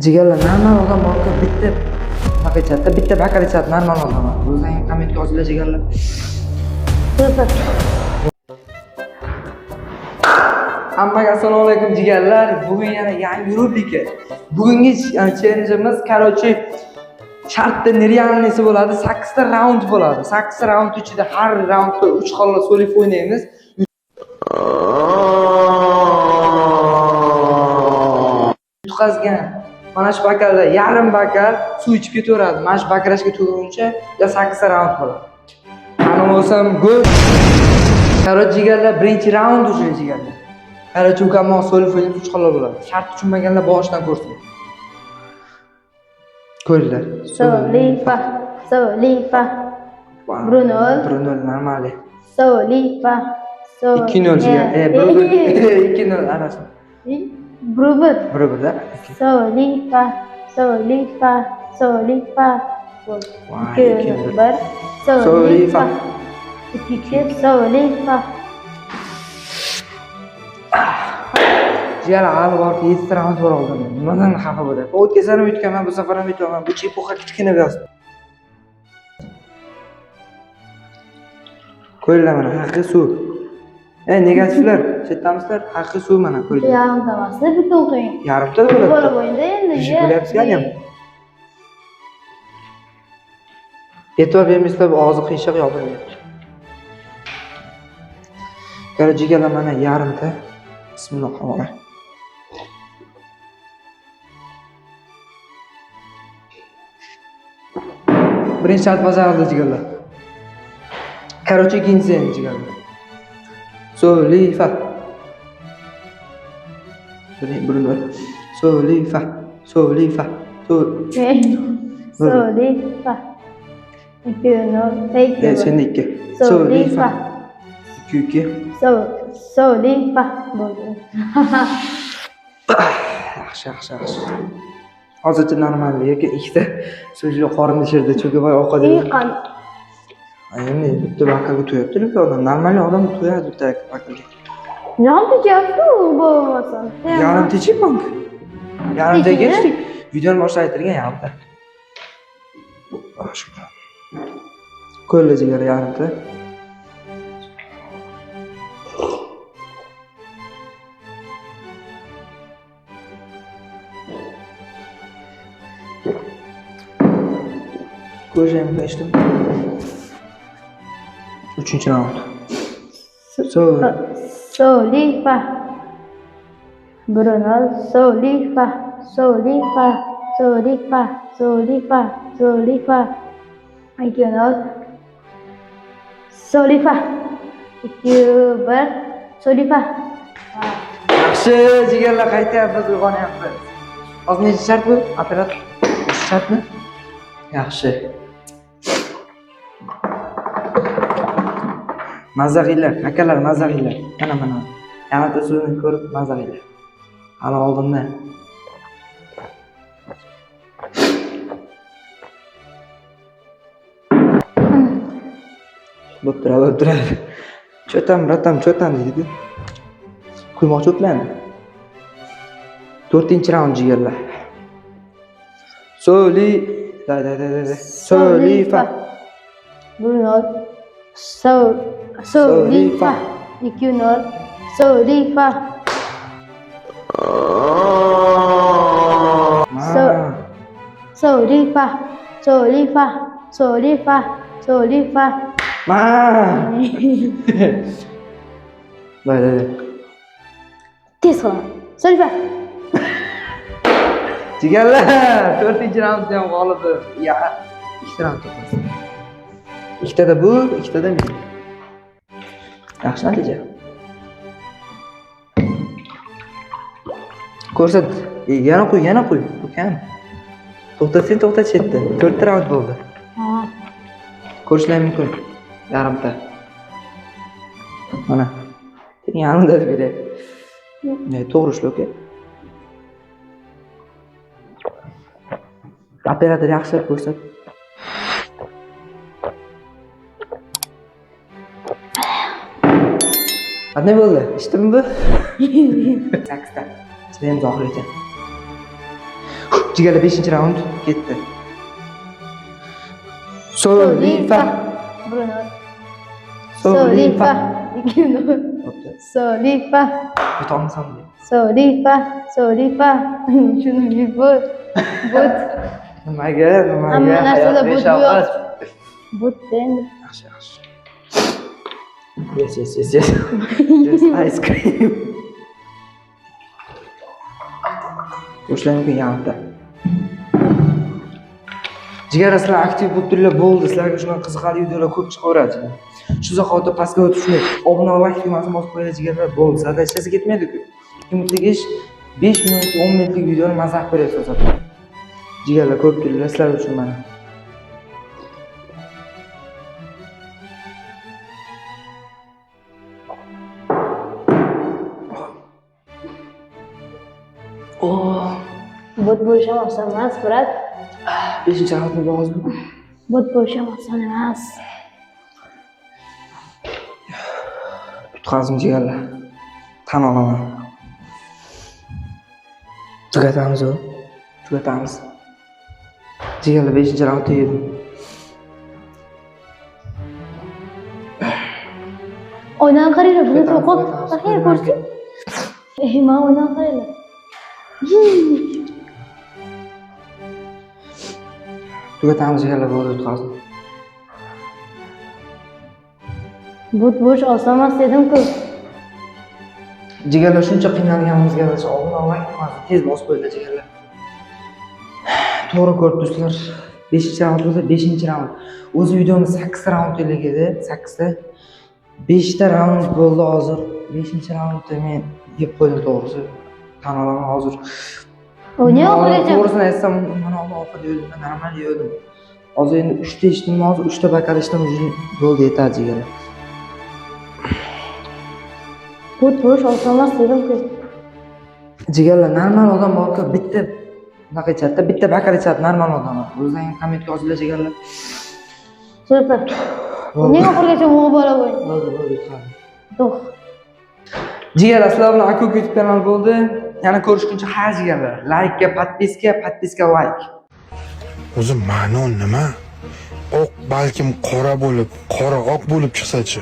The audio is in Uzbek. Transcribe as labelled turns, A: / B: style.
A: Jigarlar normal odam borku bitta paqichada bitta baqarichada normal odam. O'zing kommentga yozinglar jigarlar. Hammaga assalomu alaykum jigarlar. Bugun yana yangi rubrika. Bugungi challenge'imiz короче shartda nerealnisi bo'ladi. 8 ta raund bo'ladi. 8 ta raund ichida har raundda 3 xonali solif o'ynaymiz. Yutqazgan mana shu bakalda yarim bakal suv ichib ketaveradi. Mana shu bakrashga to'g'riguncha 8 ta raund bo'ladi. Ana bo'lsam gol. Короче jigarlar birinchi raund uchun jigarlar. Короче ukamon solif o'ynab 3 xonali bo'ladi. Shart tushunmaganlar boshidan ko'rsin. Ko'ringlar.
B: Solifa. Bruno
A: normali.
B: Solifa.
A: 2-0 jigar. 2-0 arasida.
B: Brubir.
A: Bir-birda.
B: Solifa.
A: Vay,
B: 2-1. Solifa. 2 Solifa.
A: Jigar hali borki 7 ta raund bor oldin. Nimadan xafa bo'lyapti? O'tgan safar ham yutganman, bu safar ham yutaman. Bu chepuxa kichkina biraz. Ko'ringlar mana haqiqiy suv. Negativlar, chetdamizlar, haqiqiy suv mana ko'ringlar.
B: Yarimta emasda bitta o'qing.
A: Yarimta bo'ladi.
B: Bola bo'yinda endi.
A: Bo'lyapti ham. E'tibor bermaysizlar, bu og'zi qiyshiq yopilyapti. Qara jigarlar mana yarimta. Bismillahirrohmanirrohim. Birinchi shart bajarildi jigarlar. Короче, ikkinchisi endi jigarlar. Solifa. Bruno. Solifa.
B: Solifa. 2-0.
A: Sen 2.
B: Solifa.
A: 2-2.
B: Solifa bo'ldi.
A: Yaxshi. Hozircha normal yoki ikkita so'zli qorin ishirdi, cho'kibay ovqat yedi. Endi bitta baqaga to'yapti, lekin odam normal odam to'yadi bitta baqaga.
B: Yarim techyapti u bo'lmasa.
A: Yarim techibman. Yarimta geçtik. Videoni boshlaytirgan yarimta. Ko'rlar jigar yarimta. Ko'rishim qilishdim. 3-raund.
B: Solifa. Bruno Solifa. 2-0. Solifa. 2-1. Solifa.
A: Yaxshi, jigarlar qaytyapmiz, uyg'onyapmiz. Hozir necha shart bu? Operator. Shartmi? Yaxshi. Mazza qilinglar, akalar mazza qilinglar. Mana. Yarimta suvni ko'rib mazza qilinglar. Hali oldinda. Bo'ptiradi. Cho'tam deydi. Quymoqchi o'tlan. 4-raund jigarlar. Solifa.
B: Bruno Solifa. 2-0. Solifa. Solifa.
A: Ma. Bayda.
B: Tez qil. Solifa.
A: Jigarlar 4-raundda ham g'olibi. Ya, 2-raund to'pasi. Ikkitada bu, ikkitada men. Yaxshi natija. Ko'rsat. Yana qo'y. Ukam. To'xta chetda. 4-raund bo'ldi.
B: Ha.
A: Ko'rishlar mumkin. Yarimta. Mana. Yarimda deb beryapti. To'g'ri ishla, uka. Operator yaxshi ko'rsat. Ne bo'ldi? Ishdimi bu? 8 ta. Ichida ham zohir ekan. Jigarlar 5-raund ketdi. Sol, li, fa.
B: Bruno.
A: Sol, li, fa.
B: 2-0. Sol, li, fa.
A: Yutamsam.
B: Sol, li, fa. Sol, li, fa. Shuni but. But.
A: Nimaga?
B: Hamma narsada
A: Hayot
B: but
A: beshafqat.
B: But endi.
A: Yaxshi. Yes. Just ice cream. Boshlanib yanimda. Jigarlar sizlar aktiv bo'lib turlar bo'ldi. Sizlarga shunaqa qiziqarli videolar ko'p chiqaveradi. Shu zaxotda pastga o'tib shuni obuna va like tugmasini bosib qo'yinglar jigarlar bo'ldi. Sizlar ishlasa ketmaydi-ku. 2 minutlik ish 5 minut 10 minutlik videoni mazza qilib berasiz o'zingizlar. Jigarlar ko'p turlar sizlar uchun mana.
B: But bo'lish ham oson emas, brat.
A: 5-raundni bosdim.
B: But bo'lish ham oson emas.
A: Tutqazim jigarlar. Tan olaman. Tugatamiz. Jigarlar 5-raundda yedim.
B: Oynaga qaranglar, buni to'qib, qahir ko'rsin. Men oynaga qaranglar.
A: Tugatamiz jigarlar bo'ldi tutqazdim.
B: But bo'lish oson emas dedim-ku.
A: Jigarlar shuncha qiynalganimizga yarasha obuna va like tugmasini tez bosib qo'yinglar jigarlar. To'g'ri ko'rdingizlar. 5-raund bo'lsa 5-raund. O'zi videomiz 8 raundlik edi, 8 ta. 5 ta raund bo'ldi hozir. 5-raundda men yeb qo'ydim to'g'risi. Tan olaman hozir.
B: O'ynay oxirigacha.
A: To'g'risini aytsam, mana ovqat yedim, normal yedim. Hozir endi 3 ta ichdim, hozir 3 ta bakar ichdim, bo'ldi yetadi jigarlar.
B: But bo'lish oson emas dedim-ku.
A: Jigarlar normal odam borku bitta bunaqa ichadi, bitta bakar ichadi normal odamlar. O'zlaringiz kommentga yozinglar jigarlar.
B: Super. Nega oxirigacha mubola bo'ling?
A: Bo'ldi.
B: To'q.
A: Jigarlar, sizlar bilan Aka YouTube kanali bo'ldi. Yana ko'rishguncha xayr jigarlar. Like, podpiska, like.
C: O'zi ma'no nima? Oq balkim qora bo'lib, qora oq bo'lib chiqsa-chi.